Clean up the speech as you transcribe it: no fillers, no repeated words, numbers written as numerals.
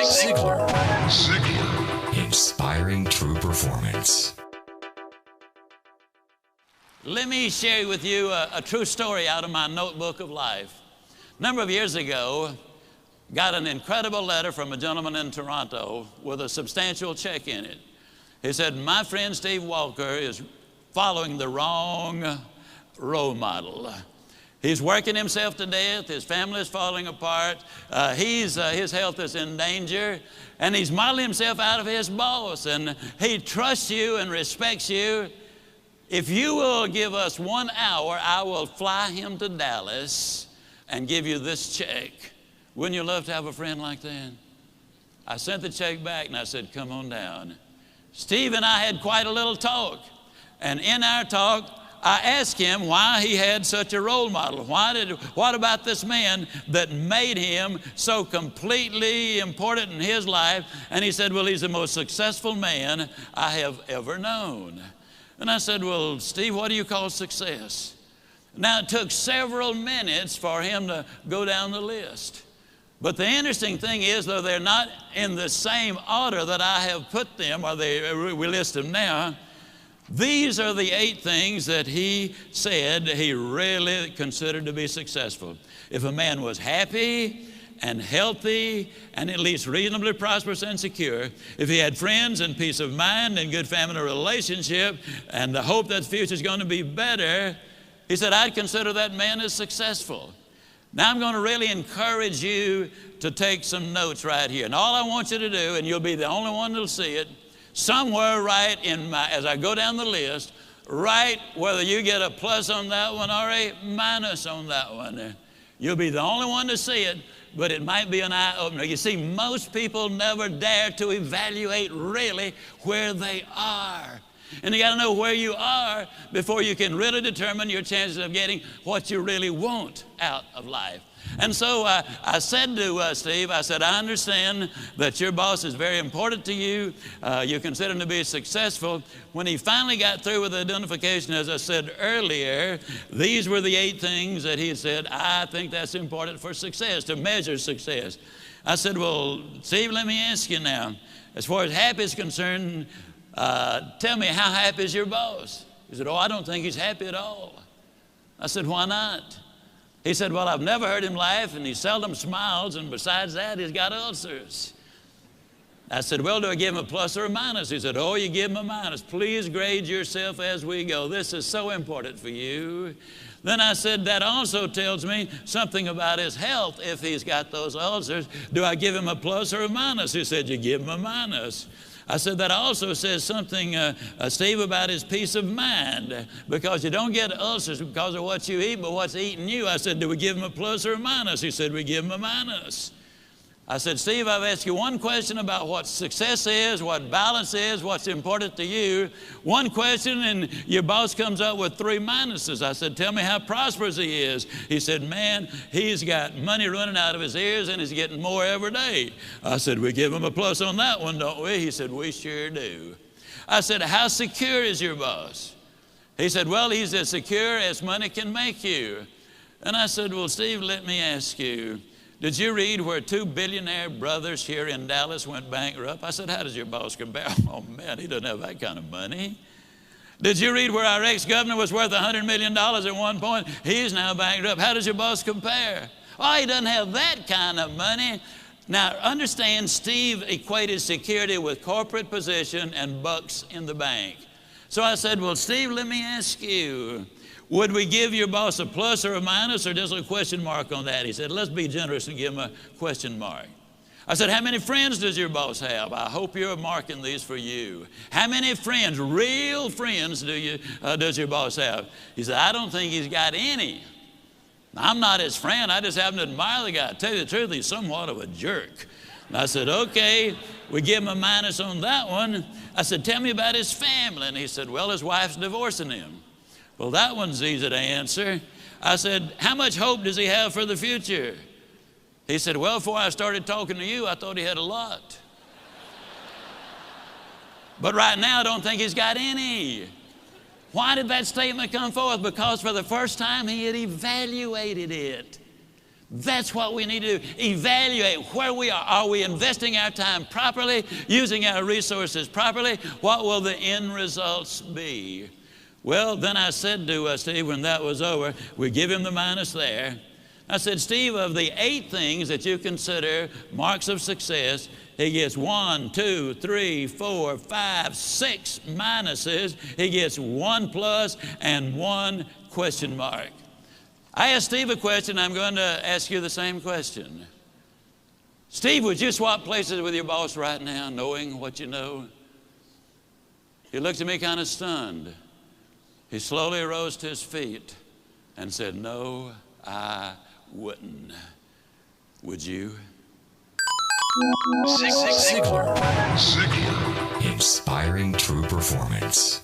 Ziglar. Inspiring true performance. Let me share with you a true story out of my notebook of life. A number of years ago, got an incredible letter from a gentleman in Toronto with a substantial check in it. He said, my friend Steve Walker is following the wrong role model. He's working himself to death. His family is falling apart. His health is in danger. And he's modeling himself out of his boss. And he trusts you and respects you. If you will give us 1 hour, I will fly him to Dallas and give you this check. Wouldn't you love to have a friend like that? I sent the check back and I said, come on down. Steve and I had quite a little talk. And in our talk, I asked him why he had such a role model. What about this man that made him so completely important in his life? And he said, well, he's the most successful man I have ever known. And I said, well, Steve, what do you call success? Now, it took several minutes for him to go down the list. But the interesting thing is, though they're not in the same order that I have put them, or we list them now, these are the 8 things that he said he really considered to be successful. If a man was happy and healthy and at least reasonably prosperous and secure, if he had friends and peace of mind and good family relationship and the hope that the future is going to be better, he said, I'd consider that man as successful. Now I'm going to really encourage you to take some notes right here. And all I want you to do, and you'll be the only one that'll see it, somewhere right as I go down the list, write whether you get a plus on that one or a minus on that one. You'll be the only one to see it, but it might be an eye-opener. You see, most people never dare to evaluate really where they are. And you got to know where you are before you can really determine your chances of getting what you really want out of life. And so I said to Steve, I said, I understand that your boss is very important to you. You consider him to be successful. When he finally got through with the identification, as I said earlier, these were the 8 things that he said, I think that's important for success, to measure success. I said, well, Steve, let me ask you now, as far as happy is concerned, tell me, how happy is your boss? He said, oh, I don't think he's happy at all. I said, why not? He said, well, I've never heard him laugh, and he seldom smiles, and besides that, he's got ulcers. I said, well, do I give him a plus or a minus? He said, oh, you give him a minus. Please grade yourself as we go. This is so important for you. Then I said, that also tells me something about his health if he's got those ulcers. Do I give him a plus or a minus? He said, you give him a minus. I said, that also says something, Steve, about his peace of mind, because you don't get ulcers because of what you eat, but what's eating you. I said, do we give him a plus or a minus? He said, we give him a minus. I said, Steve, I've asked you one question about what success is, what balance is, what's important to you. One question, and your boss comes up with 3 minuses. I said, tell me how prosperous he is. He said, man, he's got money running out of his ears, and he's getting more every day. I said, we give him a plus on that one, don't we? He said, we sure do. I said, how secure is your boss? He said, well, he's as secure as money can make you. And I said, well, Steve, let me ask you, did you read where 2 billionaire brothers here in Dallas went bankrupt? I said, how does your boss compare? Oh, man, he doesn't have that kind of money. Did you read where our ex-governor was worth $100 million at one point? He's now bankrupt. How does your boss compare? Oh, he doesn't have that kind of money. Now, understand, Steve equated security with corporate position and bucks in the bank. So I said, well, Steve, let me ask you, would we give your boss a plus or a minus or just a question mark on that? He said, let's be generous and give him a question mark. I said, how many friends does your boss have? I hope you're marking these for you. How many friends, real friends, does your boss have? He said, I don't think he's got any. I'm not his friend. I just happen to admire the guy. To tell you the truth, he's somewhat of a jerk. And I said, okay, we give him a minus on that one. I said, tell me about his family. And he said, well, his wife's divorcing him. Well, that one's easy to answer. I said, how much hope does he have for the future? He said, well, before I started talking to you, I thought he had a lot. But right now, I don't think he's got any. Why did that statement come forth? Because for the first time, he had evaluated it. That's what we need to do. Evaluate where we are. Are we investing our time properly, using our resources properly? What will the end results be? Well, then I said to Steve when that was over, we give him the minus there. I said, Steve, of the 8 things that you consider marks of success, he gets 1, 2, 3, 4, 5, 6 minuses. He gets 1 plus and 1 question mark. I asked Steve a question. I'm going to ask you the same question. Steve, would you swap places with your boss right now, knowing what you know? He looked at me kind of stunned. He slowly rose to his feet and said, no, I wouldn't. Would you? Ziglar. Inspiring true performance.